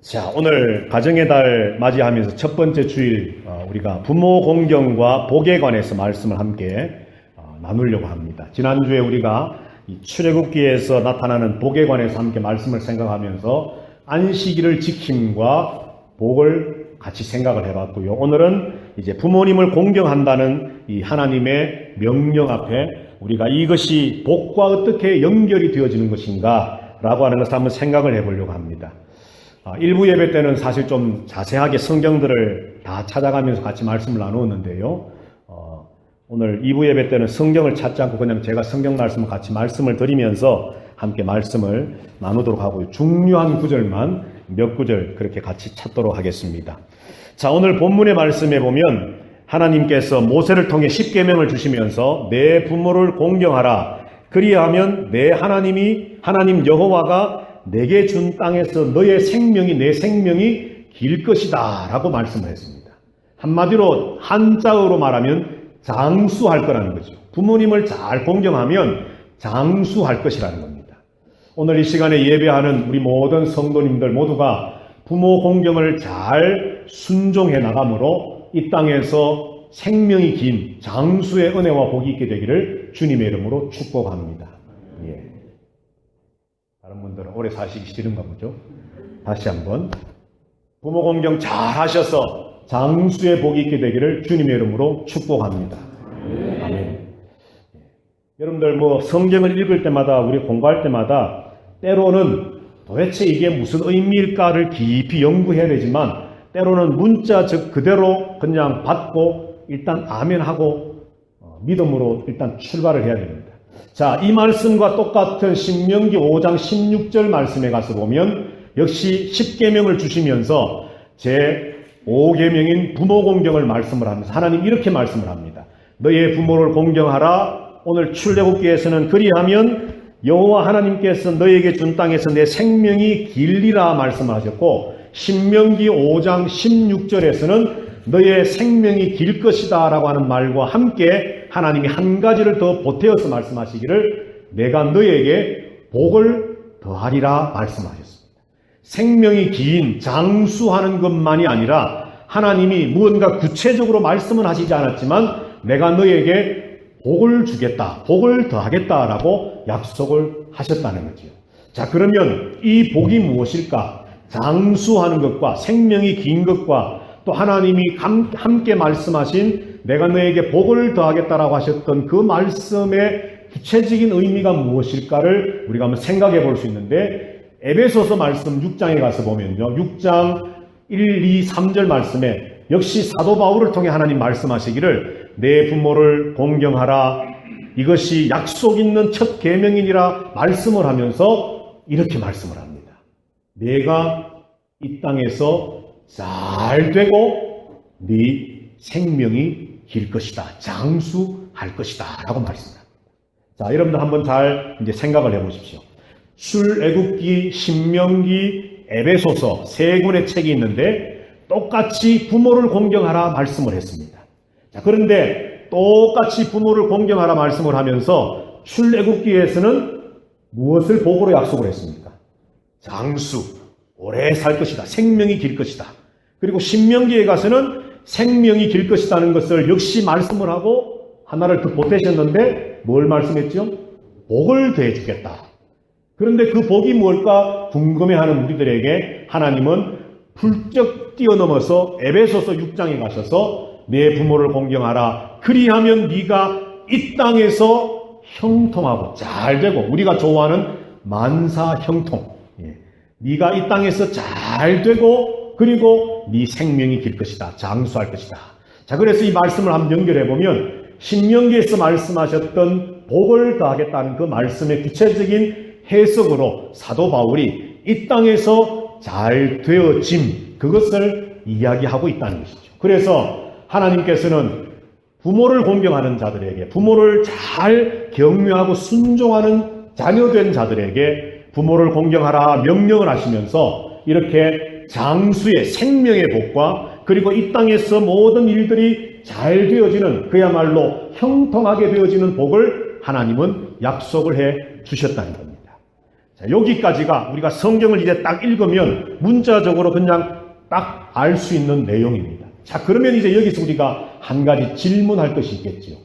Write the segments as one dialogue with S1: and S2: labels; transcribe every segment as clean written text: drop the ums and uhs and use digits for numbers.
S1: 자, 오늘 가정의 달 맞이하면서 첫 번째 주일 우리가 부모 공경과 복에 관해서 말씀을 함께 나누려고 합니다. 지난주에 우리가 이 출애굽기에서 나타나는 복에 관해서 함께 말씀을 생각하면서 안식일을 지킴과 복을 같이 생각을 해봤고요. 오늘은 이제 부모님을 공경한다는 이 하나님의 명령 앞에 우리가 이것이 복과 어떻게 연결이 되어지는 것인가 라고 하는 것을 한번 생각을 해보려고 합니다. 일부 예배 때는 사실 좀 자세하게 성경들을 다 찾아가면서 같이 말씀을 나누었는데요. 오늘 2부 예배 때는 성경을 찾지 않고 그냥 제가 성경 말씀을 같이 말씀을 드리면서 함께 말씀을 나누도록 하고요. 중요한 구절만 몇 구절 그렇게 같이 찾도록 하겠습니다. 자, 오늘 본문의 말씀에 보면 하나님께서 모세를 통해 십계명을 주시면서 내 부모를 공경하라. 그리하면 내 하나님 여호와가 내게 준 땅에서 너의 생명이 내 생명이 길 것이다 라고 말씀을 했습니다. 한마디로 한자어로 말하면 장수할 거라는 거죠. 부모님을 잘 공경하면 장수할 것이라는 겁니다. 오늘 이 시간에 예배하는 우리 모든 성도님들 모두가 부모 공경을 잘 순종해 나감으로 이 땅에서 생명이 긴 장수의 은혜와 복이 있게 되기를 주님의 이름으로 축복합니다. 예. 다른 분들은 오래 사시기 싫은가 보죠. 다시 한번 부모 공경 잘 하셔서 장수의 복이 있게 되기를 주님의 이름으로 축복합니다. 아멘. 여러분들 성경을 읽을 때마다 우리 공부할 때마다 때로는 도대체 이게 무슨 의미일까를 깊이 연구해야 되지만 때로는 문자 즉 그대로 그냥 받고 일단 아멘하고 믿음으로 일단 출발을 해야 됩니다. 자, 이 말씀과 똑같은 신명기 5장 16절 말씀에 가서 보면 역시 십계명을 주시면서 제 5계명인 부모 공경을 말씀을 하면서 하나님 이렇게 말씀을 합니다. 너의 부모를 공경하라. 오늘 출애굽기에서는 그리하면 여호와 하나님께서 너에게 준 땅에서 내 생명이 길리라 말씀을 하셨고 신명기 5장 16절에서는 너의 생명이 길 것이다 라고 하는 말과 함께 하나님이 한 가지를 더 보태어서 말씀하시기를 내가 너에게 복을 더하리라 말씀하셨습니다. 생명이 긴 장수하는 것만이 아니라 하나님이 무언가 구체적으로 말씀은 하시지 않았지만 내가 너에게 복을 주겠다, 복을 더하겠다라고 약속을 하셨다는 거죠. 자, 그러면 이 복이 무엇일까? 장수하는 것과 생명이 긴 것과 또 하나님이 함께 말씀하신 내가 너에게 복을 더하겠다라고 하셨던 그 말씀의 구체적인 의미가 무엇일까를 우리가 한번 생각해 볼 수 있는데 에베소서 말씀 6장에 가서 보면요. 6장 1, 2, 3절 말씀에 역시 사도 바울을 통해 하나님 말씀하시기를 내 부모를 공경하라. 이것이 약속 있는 첫 계명이니라 말씀을 하면서 이렇게 말씀을 합니다. 내가 이 땅에서 잘 되고 네 생명이 길 것이다. 장수할 것이다. 라고 말씀합니다. 자, 여러분들 한번 잘 이제 생각을 해보십시오. 출애굽기, 신명기, 에베소서 세 권의 책이 있는데 똑같이 부모를 공경하라 말씀을 했습니다. 자, 그런데 똑같이 부모를 공경하라 말씀을 하면서 출애굽기에서는 무엇을 복으로 약속을 했습니까? 장수, 오래 살 것이다. 생명이 길 것이다. 그리고 신명기에 가서는 생명이 길 것이라는 것을 역시 말씀을 하고 하나를 더 보태셨는데 뭘 말씀했죠? 복을 더해 주겠다. 그런데 그 복이 뭘까 궁금해하는 우리들에게 하나님은 훌쩍 뛰어넘어서 에베소서 6장에 가셔서 내 부모를 공경하라. 그리하면 네가 이 땅에서 형통하고 잘 되고 우리가 좋아하는 만사형통. 네가 이 땅에서 잘 되고 그리고 네 생명이 길 것이다. 장수할 것이다. 자, 그래서 이 말씀을 한번 연결해 보면 신명기에서 말씀하셨던 복을 더하겠다는 그 말씀의 구체적인 해석으로 사도 바울이 이 땅에서 잘 되어짐 그것을 이야기하고 있다는 것이죠. 그래서 하나님께서는 부모를 공경하는 자들에게 부모를 잘 경외하고 순종하는 자녀된 자들에게 부모를 공경하라 명령을 하시면서 이렇게 장수의 생명의 복과 그리고 이 땅에서 모든 일들이 잘 되어지는 그야말로 형통하게 되어지는 복을 하나님은 약속을 해 주셨다는 겁니다. 자, 여기까지가 우리가 성경을 이제 딱 읽으면 문자적으로 그냥 딱 알 수 있는 내용입니다. 자, 그러면 이제 여기서 우리가 한 가지 질문할 것이 있겠지요.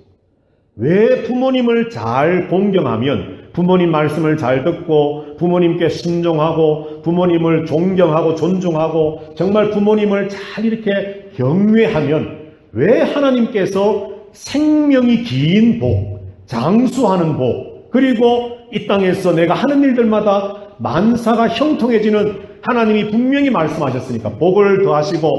S1: 왜 부모님을 잘 공경하면, 부모님 말씀을 잘 듣고 부모님께 순종하고 부모님을 존경하고 존중하고 정말 부모님을 잘 이렇게 경외하면 왜 하나님께서 생명이 긴 복, 장수하는 복, 그리고 이 땅에서 내가 하는 일들마다 만사가 형통해지는, 하나님이 분명히 말씀하셨으니까 복을 더하시고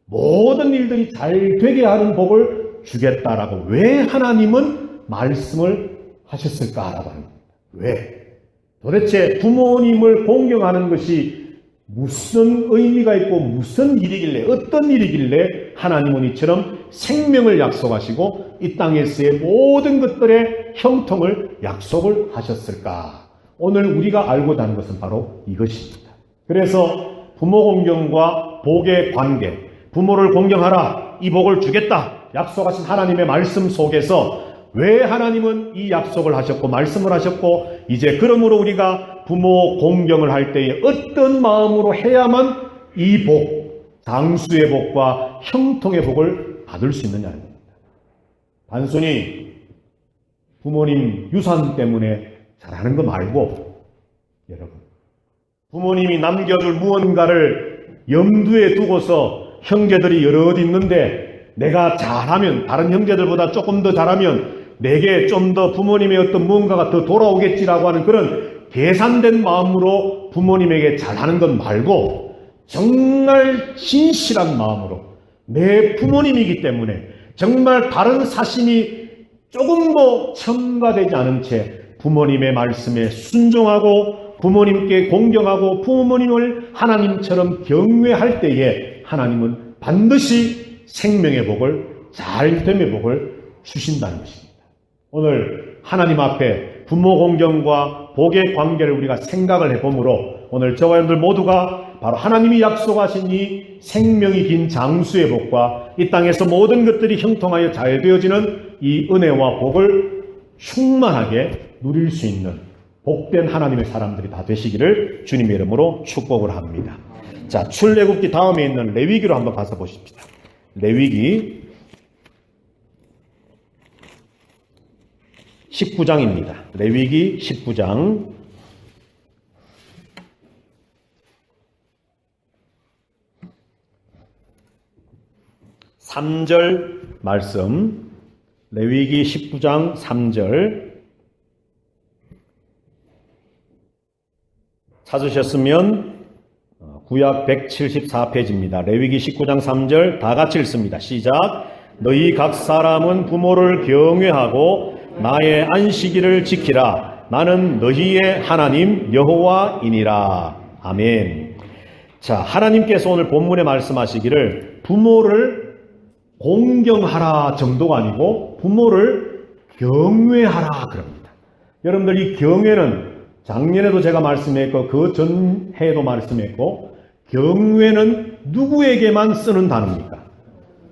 S1: 모든 일들이 잘 되게 하는 복을 주겠다라고 왜 하나님은 말씀을 하셨을까라고 합니다. 왜? 도대체 부모님을 공경하는 것이 무슨 의미가 있고 무슨 일이길래, 어떤 일이길래 하나님은 이처럼 생명을 약속하시고 이 땅에서의 모든 것들의 형통을 약속을 하셨을까? 오늘 우리가 알고자 하는 것은 바로 이것입니다. 그래서 부모 공경과 복의 관계, 부모를 공경하라, 이 복을 주겠다 약속하신 하나님의 말씀 속에서 왜 하나님은 이 약속을 하셨고 말씀을 하셨고, 이제 그러므로 우리가 부모 공경을 할 때에 어떤 마음으로 해야만 이 복, 장수의 복과 형통의 복을 받을 수 있느냐입니다. 단순히 부모님 유산 때문에 잘하는 거 말고, 여러분, 부모님이 남겨줄 무언가를 염두에 두고서 형제들이 여럿 있는데 내가 잘하면, 다른 형제들보다 조금 더 잘하면 내게 좀 더 부모님의 어떤 무언가가 더 돌아오겠지라고 하는 그런 계산된 마음으로 부모님에게 잘하는 것 말고, 정말 진실한 마음으로 내 부모님이기 때문에 정말 다른 사심이 조금도 첨가되지 않은 채 부모님의 말씀에 순종하고 부모님께 공경하고 부모님을 하나님처럼 경외할 때에 하나님은 반드시 생명의 복을, 잘됨의 복을 주신다는 것입니다. 오늘 하나님 앞에 부모 공경과 복의 관계를 우리가 생각을 해보므로 오늘 저와 여러분들 모두가 바로 하나님이 약속하신 이 생명이 긴 장수의 복과 이 땅에서 모든 것들이 형통하여 잘 되어지는 이 은혜와 복을 충만하게 누릴 수 있는 복된 하나님의 사람들이 다 되시기를 주님의 이름으로 축복을 합니다. 자, 출애굽기 다음에 있는 레위기로 한번 가서 보십시다. 레위기 19장입니다. 레위기 19장 3절 말씀, 레위기 19장 3절 찾으셨으면 구약 174페이지입니다. 레위기 19장 3절 다 같이 읽습니다. 시작. 너희 각 사람은 부모를 경외하고 나의 안식일을 지키라. 나는 너희의 하나님 여호와이니라. 아멘. 자, 하나님께서 오늘 본문에 말씀하시기를 부모를 공경하라 정도가 아니고 부모를 경외하라 그럽니다. 여러분들, 이 경외는 작년에도 제가 말씀했고 그 전해에도 말씀했고, 경외는 누구에게만 쓰는 단어입니까?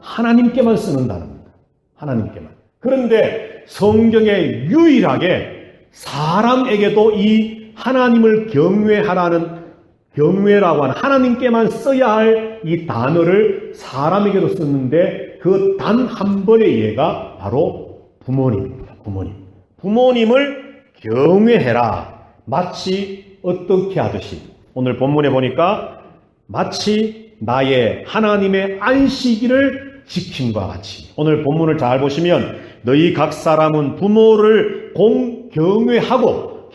S1: 하나님께만 쓰는 단어입니다. 하나님께만. 그런데 성경에 유일하게 사람에게도 이 하나님을 경외하라는, 경외라고 하는 하나님께만 써야 할 이 단어를 사람에게도 썼는데 그 단 한 번의 예가 바로 부모님입니다. 부모님. 부모님을 경외해라. 마치 어떻게 하듯이, 오늘 본문에 보니까 마치 나의 하나님의 안식일을 지킴과 같이, 오늘 본문을 잘 보시면 너희 각 사람은 부모를 경외하고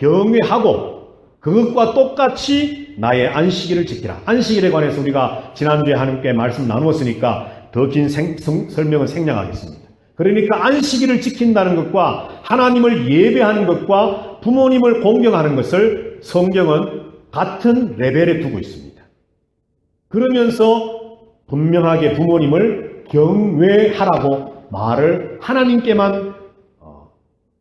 S1: 그것과 똑같이 나의 안식일을 지키라. 안식일에 관해서 우리가 지난주에 하나님께 말씀 나누었으니까 더 긴 설명을 생략하겠습니다. 그러니까 안식일을 지킨다는 것과 하나님을 예배하는 것과 부모님을 공경하는 것을 성경은 같은 레벨에 두고 있습니다. 그러면서 분명하게 부모님을 경외하라고 말을 하나님께만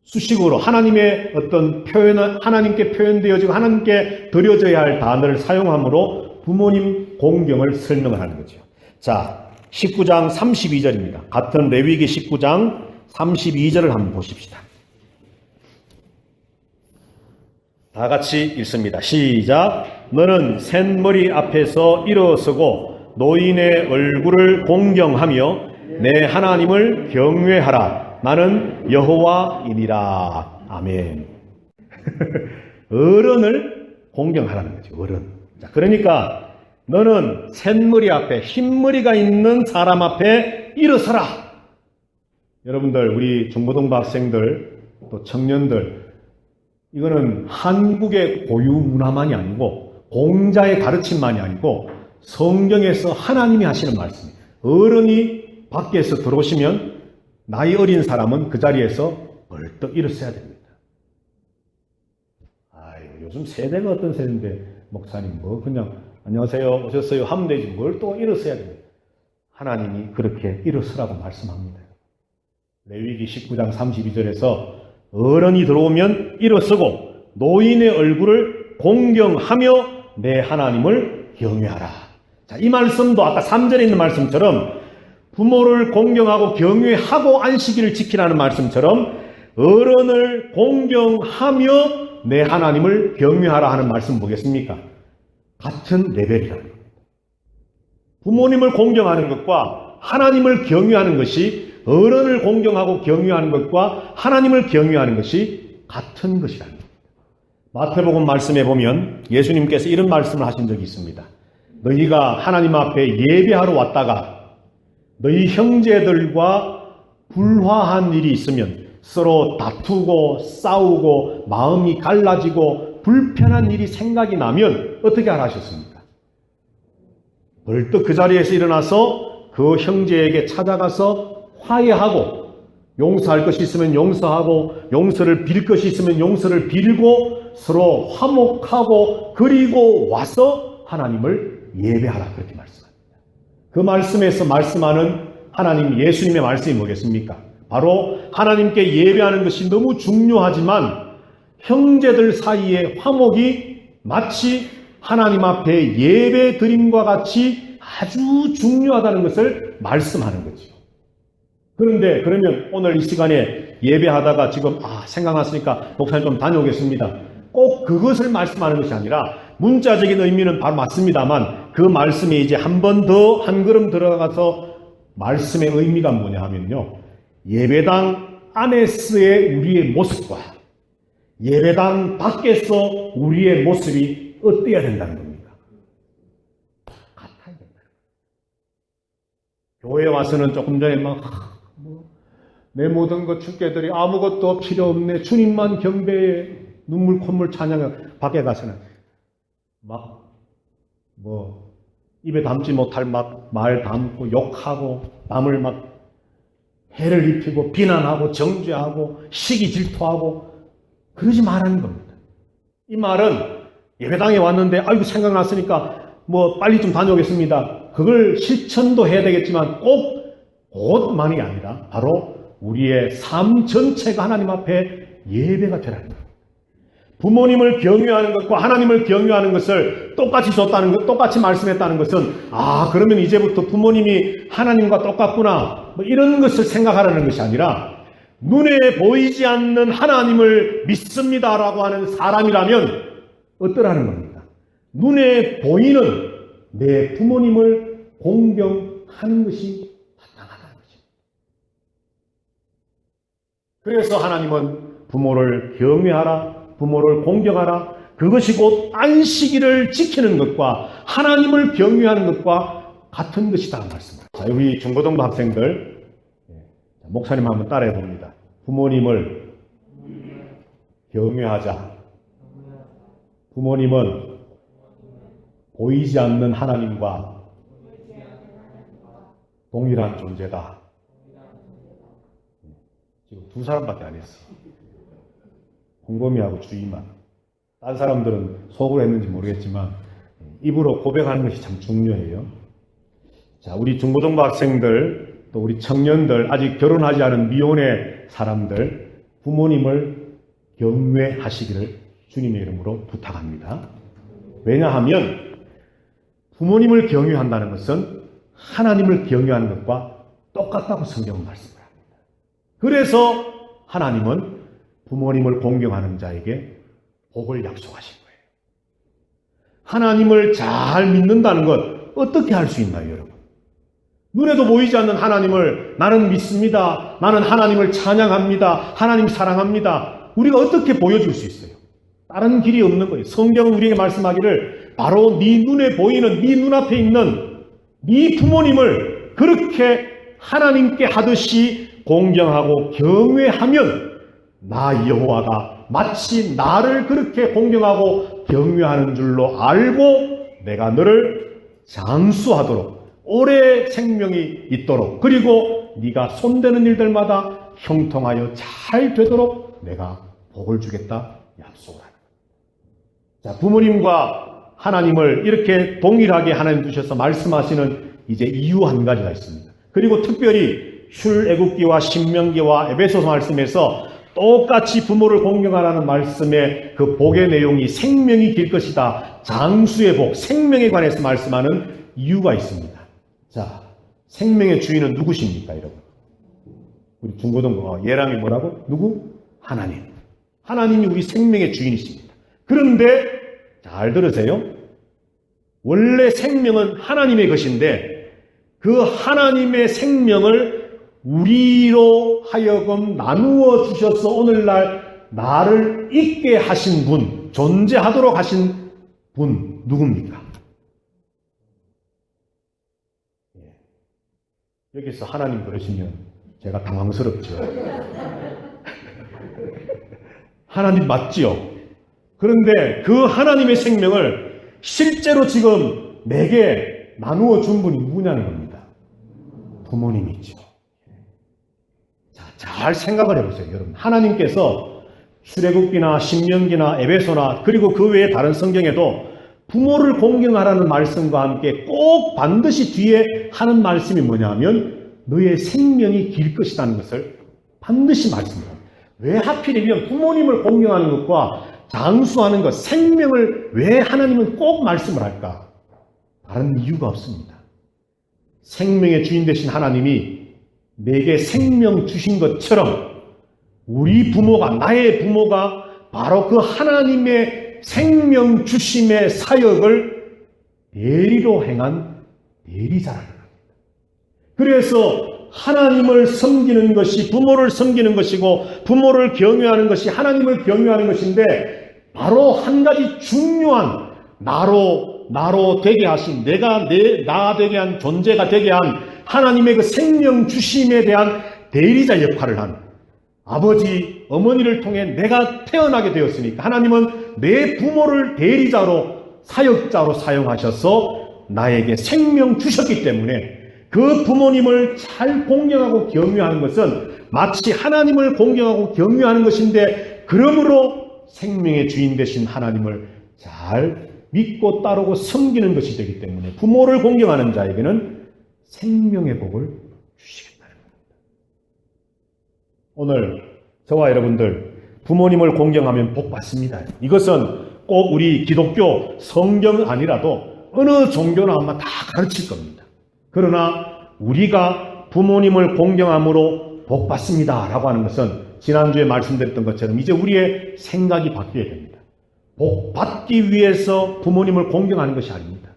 S1: 수식으로, 하나님의 어떤 표현은 하나님께 표현되어지고 하나님께 드려져야 할 단어를 사용함으로 부모님 공경을 설명을 하는 거죠. 자, 19장 32절입니다. 같은 레위기 19장 32절을 한번 보십시다. 다 같이 읽습니다. 시작. 너는 샌머리 앞에서 일어서고 노인의 얼굴을 공경하며 내 하나님을 경외하라. 나는 여호와이니라. 아멘. 어른을 공경하라는 거죠. 어른. 자, 그러니까 너는 샌머리 앞에, 흰머리가 있는 사람 앞에 일어서라. 여러분들, 우리 중고등부 학생들, 또 청년들, 이거는 한국의 고유 문화만이 아니고 공자의 가르침만이 아니고 성경에서 하나님이 하시는 말씀이에요. 어른이 밖에서 들어오시면 나이 어린 사람은 그 자리에서 벌떡 일어서야 됩니다. 아유, 요즘 세대가 어떤 세대인데 목사님 뭐 그냥 안녕하세요 오셨어요 하면 되지 뭘 또 일어서야 됩니다. 하나님이 그렇게 일어서라고 말씀합니다. 레위기 19장 32절에서 어른이 들어오면 일어서고 노인의 얼굴을 공경하며 내 하나님을 경외하라. 자, 이 말씀도 아까 3절에 있는 말씀처럼 부모를 공경하고 경외하고 안식일을 지키라는 말씀처럼 어른을 공경하며 내 하나님을 경외하라 하는 말씀 보겠습니까? 같은 레벨이라는 겁니다. 부모님을 공경하는 것과 하나님을 경외하는 것이 어른을 공경하고 경외하는 것과 하나님을 경외하는 것이 같은 것이라는 겁니다. 마태복음 말씀에 보면 예수님께서 이런 말씀을 하신 적이 있습니다. 너희가 하나님 앞에 예배하러 왔다가 너희 형제들과 불화한 일이 있으면 서로 다투고 싸우고 마음이 갈라지고 불편한 일이 생각이 나면 어떻게 하라 하셨습니까? 벌떡 그 자리에서 일어나서 그 형제에게 찾아가서 화해하고 용서할 것이 있으면 용서하고 용서를 빌 것이 있으면 용서를 빌고 서로 화목하고 그리고 와서 하나님을 예배하라 그렇게 말씀합니다. 그 말씀에서 말씀하는 하나님 예수님의 말씀이 뭐겠습니까? 바로 하나님께 예배하는 것이 너무 중요하지만 형제들 사이의 화목이 마치 하나님 앞에 예배 드림과 같이 아주 중요하다는 것을 말씀하는 거죠. 그런데 그러면 오늘 이 시간에 예배하다가 지금 생각났으니까 목사님 좀 다녀오겠습니다. 꼭 그것을 말씀하는 것이 아니라 문자적인 의미는 바로 맞습니다만 그 말씀에 이제 한 번 더 한 걸음 들어가서 말씀의 의미가 뭐냐 하면요. 예배당 안에서의 우리의 모습과 예배당 밖에서 우리의 모습이 어때야 된다는 겁니다. 같아야 된다. 교회에 와서는 조금 전에 내 모든 것 주께들이 아무것도 필요 없네. 주님만 경배해. 눈물 콧물 찬양해. 밖에 가서는 입에 담지 못할 말 담고 욕하고 남을 해를 입히고 비난하고 정죄하고 시기 질투하고 그러지 말라는 겁니다. 이 말은 예배당에 왔는데 아이고 생각났으니까 빨리 좀 다녀오겠습니다. 그걸 실천도 해야 되겠지만 곧만이 아니라 바로 우리의 삶 전체가 하나님 앞에 예배가 되라는 겁니다. 부모님을 경외하는 것과 하나님을 경외하는 것을 똑같이 줬다는 것, 똑같이 말씀했다는 것은 그러면 이제부터 부모님이 하나님과 똑같구나 이런 것을 생각하라는 것이 아니라 눈에 보이지 않는 하나님을 믿습니다라고 하는 사람이라면 어떠라는 겁니다. 눈에 보이는 내 부모님을 공경하는 것이 마땅하다는 것입니다. 그래서 하나님은 부모를 경외하라, 부모를 공경하라, 그것이 곧 안식일을 지키는 것과 하나님을 경외하는 것과 같은 것이다 말씀입니다. 자, 우리 중고등부 학생들 목사님 한번 따라해 봅니다. 부모님을 경외하자. 부모님은 보이지 않는 하나님과 동일한 존재다. 지금 두 사람밖에 안 했어. 홍범이하고 주희만. 딴 사람들은 속으로 했는지 모르겠지만 입으로 고백하는 것이 참 중요해요. 자, 우리 중고등부 학생들, 또 우리 청년들, 아직 결혼하지 않은 미혼의 사람들, 부모님을 경외하시기를 주님의 이름으로 부탁합니다. 왜냐하면 부모님을 경외한다는 것은 하나님을 경외하는 것과 똑같다고 성경은 말씀을 합니다. 그래서 하나님은 부모님을 공경하는 자에게 복을 약속하신 거예요. 하나님을 잘 믿는다는 것 어떻게 할 수 있나요, 여러분? 눈에도 보이지 않는 하나님을 나는 믿습니다. 나는 하나님을 찬양합니다. 하나님 사랑합니다. 우리가 어떻게 보여줄 수 있어요? 다른 길이 없는 거예요. 성경은 우리에게 말씀하기를 바로 네 눈에 보이는 네 눈앞에 있는 네 부모님을 그렇게 하나님께 하듯이 공경하고 경외하면 나 여호와가 마치 나를 그렇게 공경하고 경외하는 줄로 알고 내가 너를 장수하도록 오래 생명이 있도록 그리고 네가 손대는 일들마다 형통하여 잘 되도록 내가 복을 주겠다 약속을 하는 거예요. 자, 부모님과 하나님을 이렇게 동일하게 하나님 두셔서 말씀하시는 이제 이유 한 가지가 있습니다. 그리고 특별히 출애굽기와 신명기와 에베소서 말씀에서 똑같이 부모를 공경하라는 말씀의 그 복의 내용이 생명이 길 것이다. 장수의 복, 생명에 관해서 말씀하는 이유가 있습니다. 자, 생명의 주인은 누구십니까, 여러분? 우리 중고등부 예람이 뭐라고? 누구? 하나님. 하나님이 우리 생명의 주인이십니다. 그런데 잘 들으세요. 원래 생명은 하나님의 것인데 그 하나님의 생명을 우리로 하여금 나누어 주셔서 오늘날 나를 있게 하신 분, 존재하도록 하신 분 누굽니까? 여기서 하나님 그러시면 제가 당황스럽죠. 하나님 맞지요? 그런데 그 하나님의 생명을 실제로 지금 내게 나누어 준 분이 누구냐는 겁니다. 부모님이죠. 자, 잘 생각을 해보세요, 여러분. 하나님께서 출애굽기나 신명기나 에베소나 그리고 그 외에 다른 성경에도 부모를 공경하라는 말씀과 함께 꼭 반드시 뒤에 하는 말씀이 뭐냐면 너의 생명이 길 것이라는 것을 반드시 말씀합니다. 왜 하필이면 부모님을 공경하는 것과 장수하는 것, 생명을 왜 하나님은 꼭 말씀을 할까? 다른 이유가 없습니다. 생명의 주인 되신 하나님이 내게 생명 주신 것처럼 우리 부모가, 나의 부모가 바로 그 하나님의 생명 주심의 사역을 대리로 행한 대리자라는 겁니다. 그래서 하나님을 섬기는 것이 부모를 섬기는 것이고 부모를 경외하는 것이 하나님을 경외하는 것인데 바로 한 가지 중요한 나로 되게 하신 나 되게 한 존재가 되게 한 하나님의 그 생명 주심에 대한 대리자 역할을 한 아버지, 어머니를 통해 내가 태어나게 되었으니까 하나님은 내 부모를 대리자로 사역자로 사용하셔서 나에게 생명 주셨기 때문에 그 부모님을 잘 공경하고 경외하는 것은 마치 하나님을 공경하고 경외하는 것인데 그러므로 생명의 주인 되신 하나님을 잘 믿고 따르고 섬기는 것이 되기 때문에 부모를 공경하는 자에게는 생명의 복을 주시겠다는 겁니다. 오늘 저와 여러분들 부모님을 공경하면 복 받습니다. 이것은 꼭 우리 기독교 성경 아니라도 어느 종교나 아마 다 가르칠 겁니다. 그러나 우리가 부모님을 공경함으로 복 받습니다 라고 하는 것은 지난주에 말씀드렸던 것처럼 이제 우리의 생각이 바뀌어야 됩니다. 복 받기 위해서 부모님을 공경하는 것이 아닙니다.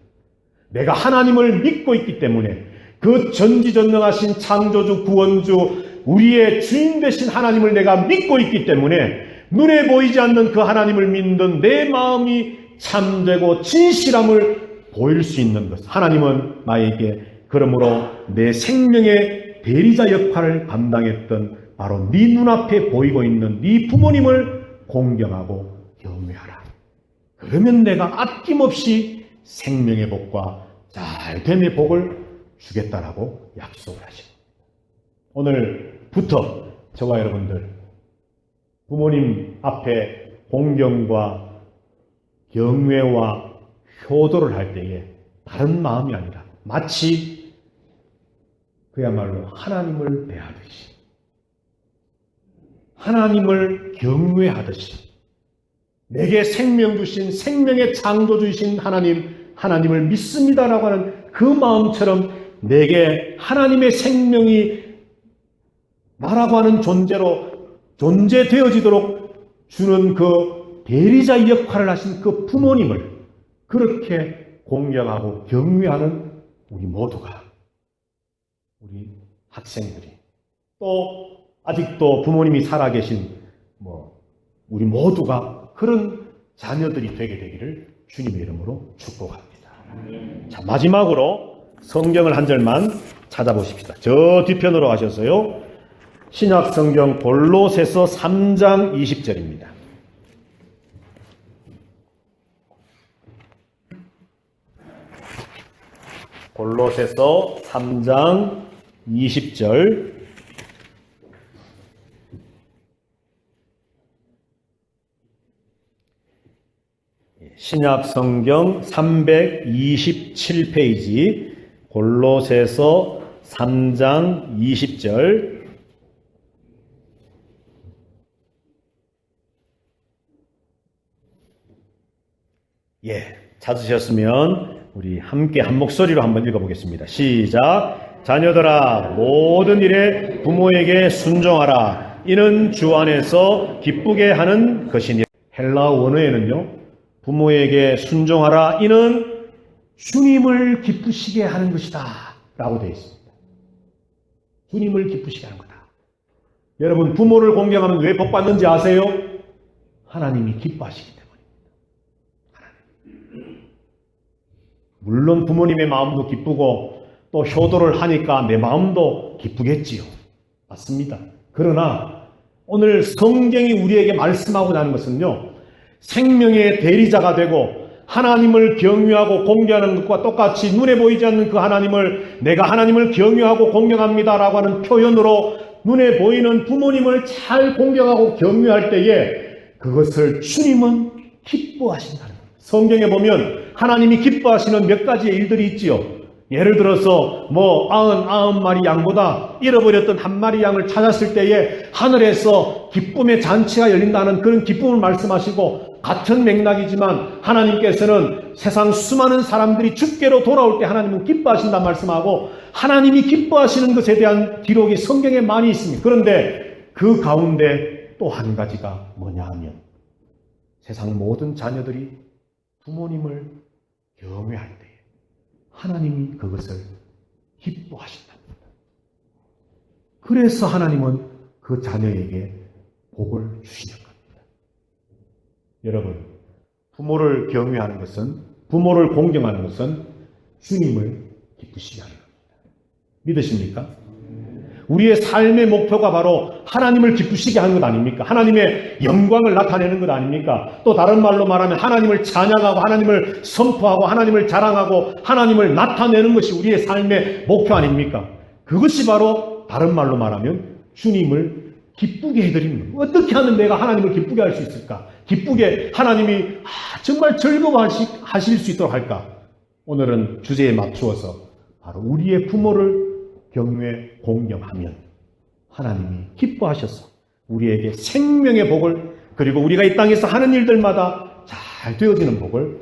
S1: 내가 하나님을 믿고 있기 때문에 그 전지전능하신 창조주 구원주 우리의 주인 되신 하나님을 내가 믿고 있기 때문에 눈에 보이지 않는 그 하나님을 믿는 내 마음이 참되고 진실함을 보일 수 있는 것. 하나님은 나에게 그러므로 내 생명의 대리자 역할을 감당했던 바로 네 눈앞에 보이고 있는 네 부모님을 공경하고 경외하라. 그러면 내가 아낌없이 생명의 복과 잘됨의 복을 주겠다라고 약속을 하십니다. 오늘부터 저와 여러분들 부모님 앞에 공경과 경외와 효도를 할 때에 다른 마음이 아니라 마치 그야말로 하나님을 대하듯이 하나님을 경외하듯이 내게 생명 주신 생명의 창조주이신 하나님을 믿습니다라고 하는 그 마음처럼 내게 하나님의 생명이 나라고 하는 존재로 존재되어지도록 주는 그 대리자 역할을 하신 그 부모님을 그렇게 공경하고 경외하는 우리 모두가, 우리 학생들이, 또 아직도 부모님이 살아계신 우리 모두가 그런 자녀들이 되게 되기를 주님의 이름으로 축복합니다. 자, 마지막으로 성경을 한 절만 찾아보십시다. 저 뒤편으로 가셔서요. 신약 성경 골로새서 3장 20절입니다. 골로새서 3장 20절. 신약 성경 327페이지 골로새서 3장 20절. 찾으셨으면 우리 함께 한 목소리로 한번 읽어보겠습니다. 시작. 자녀들아, 모든 일에 부모에게 순종하라. 이는 주 안에서 기쁘게 하는 것이니. 헬라 원어에는요, 부모에게 순종하라. 이는 주님을 기쁘시게 하는 것이다 라고 되어 있습니다. 주님을 기쁘시게 하는 거다. 여러분, 부모를 공경하면 왜 복 받는지 아세요? 하나님이 기뻐하시기 때문입니다. 물론 부모님의 마음도 기쁘고 또 효도를 하니까 내 마음도 기쁘겠지요. 맞습니다. 그러나 오늘 성경이 우리에게 말씀하고 나는 것은요, 생명의 대리자가 되고 하나님을 경외하고 공경하는 것과 똑같이 눈에 보이지 않는 그 하나님을, 내가 하나님을 경외하고 공경합니다라고 하는 표현으로 눈에 보이는 부모님을 잘 공경하고 경외할 때에 그것을 주님은 기뻐하신다는 겁니다. 성경에 보면 하나님이 기뻐하시는 몇 가지의 일들이 있지요. 예를 들어서 99마리 양보다 잃어버렸던 한 마리 양을 찾았을 때에 하늘에서 기쁨의 잔치가 열린다는 그런 기쁨을 말씀하시고, 같은 맥락이지만 하나님께서는 세상 수많은 사람들이 주께로 돌아올 때 하나님은 기뻐하신다 말씀하고, 하나님이 기뻐하시는 것에 대한 기록이 성경에 많이 있습니다. 그런데 그 가운데 또 한 가지가 뭐냐 하면, 세상 모든 자녀들이 부모님을 경외할 때에 하나님이 그것을 기뻐하신답니다. 그래서 하나님은 그 자녀에게 복을 주시는 겁니다. 여러분, 부모를 경외하는 것은, 부모를 공경하는 것은 주님을 기쁘시게 하는 겁니다. 믿으십니까? 우리의 삶의 목표가 바로 하나님을 기쁘시게 하는 것 아닙니까? 하나님의 영광을 나타내는 것 아닙니까? 또 다른 말로 말하면 하나님을 찬양하고 하나님을 선포하고 하나님을 자랑하고 하나님을 나타내는 것이 우리의 삶의 목표 아닙니까? 그것이 바로 다른 말로 말하면 주님을 기쁘게 해드리는 겁니다. 어떻게 하면 내가 하나님을 기쁘게 할 수 있을까? 기쁘게 하나님이 정말 즐거워하실 수 있도록 할까? 오늘은 주제에 맞추어서 바로 우리의 부모를 경외 공경하면 하나님이 기뻐하셔서 우리에게 생명의 복을, 그리고 우리가 이 땅에서 하는 일들마다 잘 되어지는 복을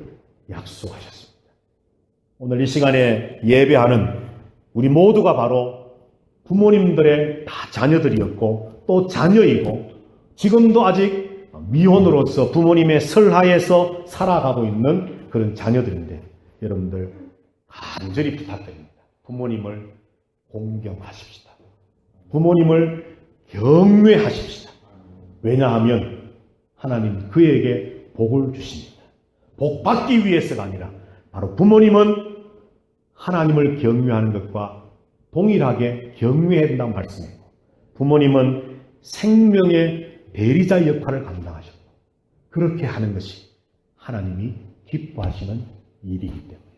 S1: 약속하셨습니다. 오늘 이 시간에 예배하는 우리 모두가 바로 부모님들의 다 자녀들이었고 또 자녀이고 지금도 아직 미혼으로서 부모님의 설하에서 살아가고 있는 그런 자녀들인데, 여러분들 간절히 부탁드립니다. 부모님을 공경하십시다. 부모님을 경외하십시다. 왜냐하면 하나님 그에게 복을 주십니다. 복 받기 위해서가 아니라 바로 부모님은 하나님을 경외하는 것과 동일하게 경외해야 된다고 말씀했고, 부모님은 생명의 대리자 역할을 감당하셨고, 그렇게 하는 것이 하나님이 기뻐하시는 일이기 때문에